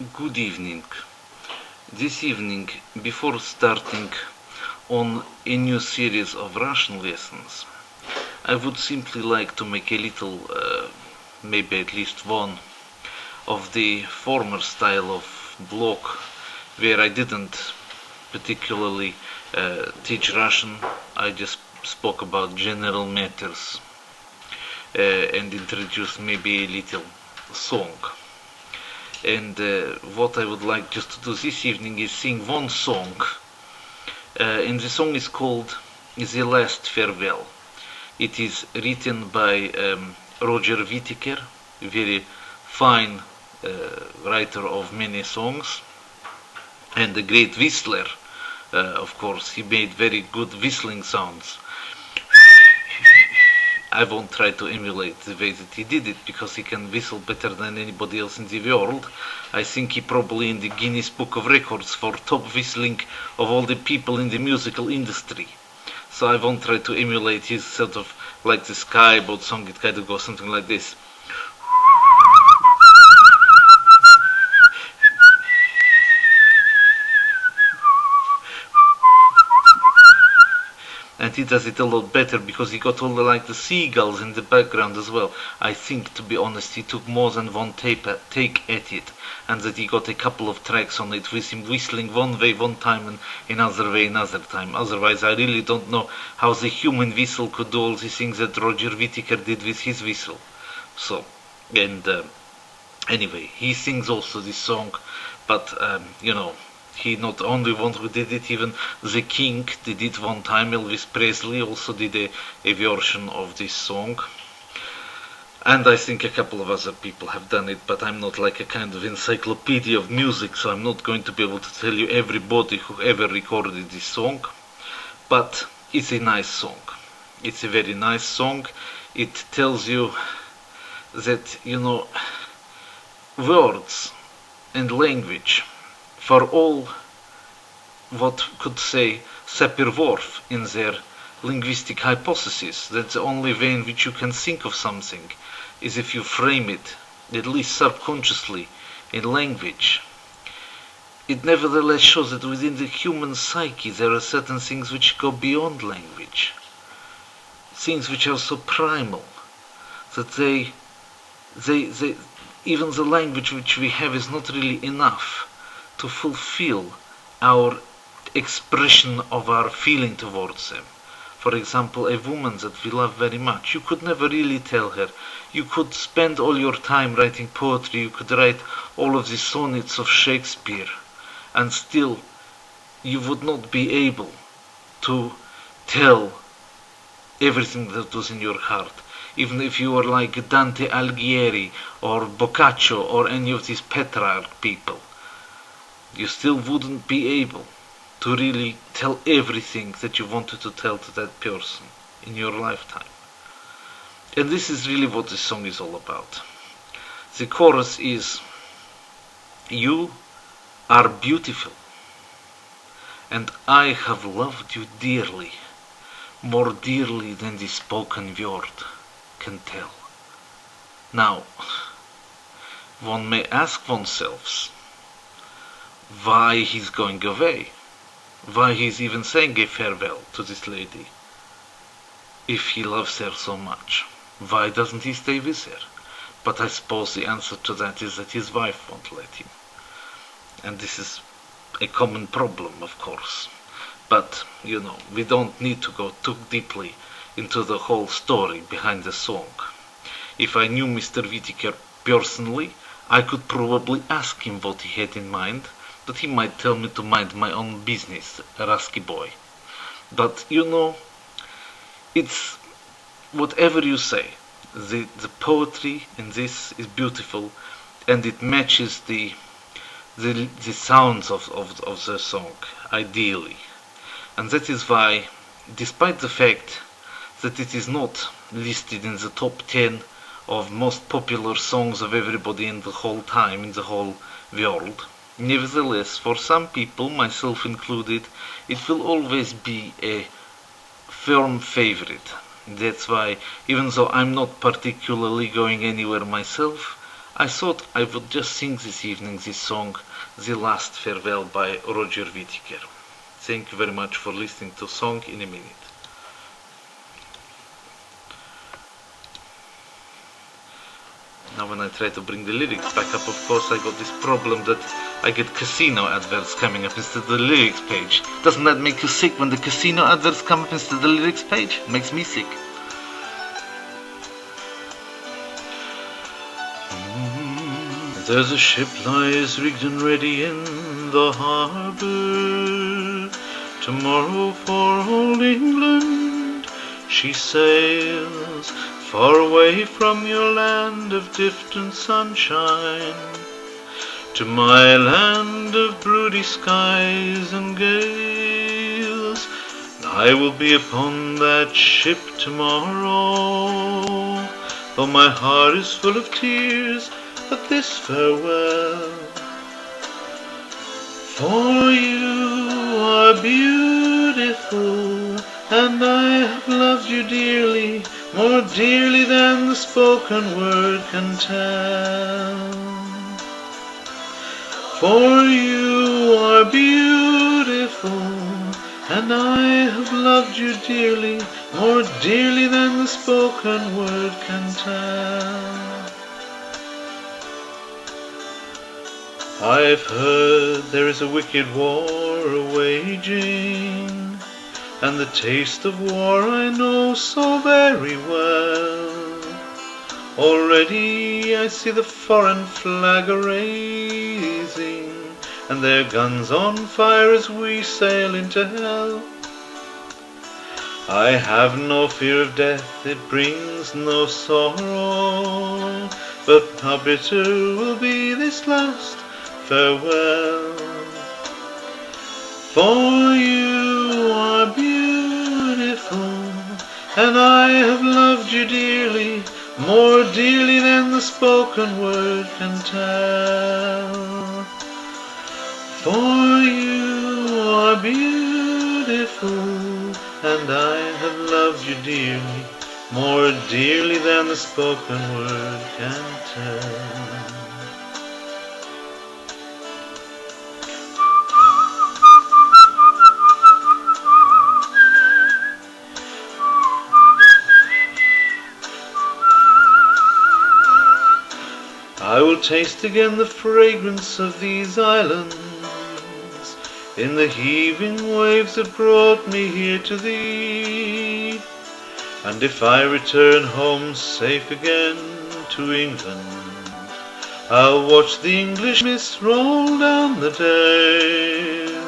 Good evening. This evening, before starting on a new series of Russian lessons, I would simply like to make a little, maybe at least one, of the former style of blog where I didn't particularly teach Russian. I just spoke about general matters and introduced maybe a little song. And what I would like just to do this evening is sing one song, and the song is called The Last Farewell. It is written by Roger Whittaker, a very fine writer of many songs, and a great whistler. Of course, he made very good whistling sounds. I won't try to emulate the way that he did it, because he can whistle better than anybody else in the world. I think he probably in the Guinness Book of Records for top whistling of all the people in the musical industry. So I won't try to emulate his sort of like the Skyboat song. It kind of goes something like this. And he does it a lot better because he got all the seagulls in the background as well. I think, to be honest, he took more than one take at it, and that he got a couple of tracks on it with him whistling one way one time and another way another time. Otherwise, I really don't know how the human whistle could do all the things that Roger Whittaker did with his whistle. So, and anyway, he sings also this song, but he not only one who did it, even the King did it one time. Elvis Presley also did a version of this song. And I think a couple of other people have done it, but I'm not like a kind of encyclopedia of music, so I'm not going to be able to tell you everybody who ever recorded this song. But it's a nice song. It's a very nice song. It tells you that, words and language, for all what could say Sapir-Whorff in their linguistic hypothesis, that the only way in which you can think of something is if you frame it, at least subconsciously, in language. It nevertheless shows that within the human psyche there are certain things which go beyond language, things which are so primal that they even the language which we have is not really enough to fulfill our expression of our feeling towards them. For example, a woman that we love very much, you could never really tell her. You could spend all your time writing poetry, you could write all of the sonnets of Shakespeare, and still you would not be able to tell everything that was in your heart. Even if you were like Dante Alighieri or Boccaccio or any of these Petrarch people, you still wouldn't be able to really tell everything that you wanted to tell to that person in your lifetime. And this is really what this song is all about. The chorus is, "You are beautiful, and I have loved you dearly, more dearly than the spoken word can tell." Now, one may ask oneself why he's going away, why he's even saying a farewell to this lady. If he loves her so much, why doesn't he stay with her? But I suppose the answer to that is that his wife won't let him. And this is a common problem, of course. But, we don't need to go too deeply into the whole story behind the song. If I knew Mr. Whittaker personally, I could probably ask him what he had in mind, but he might tell me to mind my own business, a rasky boy. But, it's whatever you say. The poetry in this is beautiful, and it matches the sounds of the song, ideally. And that is why, despite the fact that it is not listed in the top 10 of most popular songs of everybody in the whole time, in the whole world, nevertheless, for some people, myself included, it will always be a firm favorite. That's why, even though I'm not particularly going anywhere myself, I thought I would just sing this evening this song, The Last Farewell by Roger Whittaker. Thank you very much for listening to song in a minute. Now when I try to bring the lyrics back up, of course I got this problem that I get casino adverts coming up instead of the lyrics page. Doesn't that make you sick when the casino adverts come up instead of the lyrics page? It makes me sick. There's a ship lies rigged and ready in the harbour. Tomorrow for old England she sails, far away from your land of distant sunshine, to my land of broody skies and gales. And I will be upon that ship tomorrow, though my heart is full of tears at this farewell. For you are beautiful, and I have loved you dearly, more dearly than the spoken word can tell. For you are beautiful, and I have loved you dearly, more dearly than the spoken word can tell. I've heard there is a wicked war a-waging, and the taste of war I know so very well. Already I see the foreign flag a-raising, and their guns on fire as we sail into hell. I have no fear of death, it brings no sorrow, but how bitter will be this last farewell. For you are beautiful, and I have loved you dearly, more dearly than the spoken word can tell. For you are beautiful, and I have loved you dearly, more dearly than the spoken word can tell. I will taste again the fragrance of these islands, in the heaving waves that brought me here to thee. And if I return home safe again to England, I'll watch the English mist roll down the dale.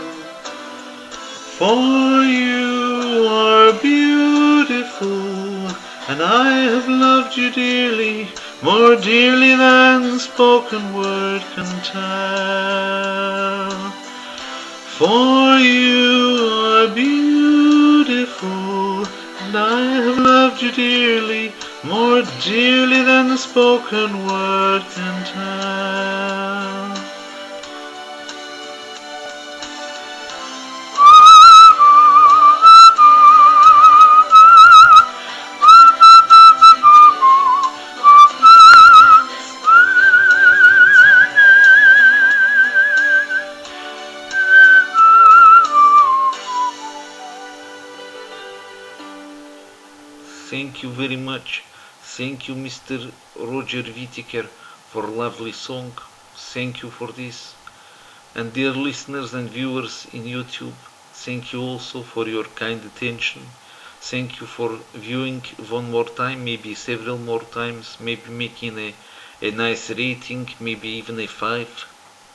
For you are beautiful, and I have loved you dearly, more dearly than the spoken word can tell. For you are beautiful, and I have loved you dearly, more dearly than the spoken word can tell. Thank you very much. Thank you, Mr. Roger Whittaker, for a lovely song. Thank you for this. And dear listeners and viewers in YouTube, thank you also for your kind attention. Thank you for viewing one more time, maybe several more times, maybe making a nice rating, maybe even a 5.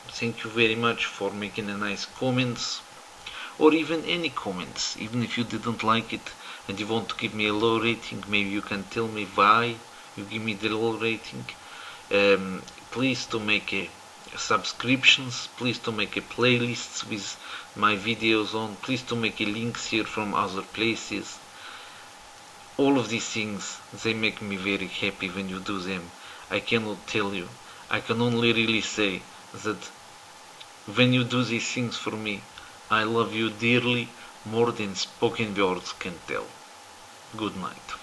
Thank you very much for making a nice comments, or even any comments, even if you didn't like it and you want to give me a low rating, maybe you can tell me why you give me the low rating. Please to make a subscriptions, please to make a playlists with my videos on, please to make a links here from other places. All of these things, they make me very happy when you do them. I cannot tell you, I can only really say that when you do these things for me, I love you dearly, more than spoken words can tell. Good night.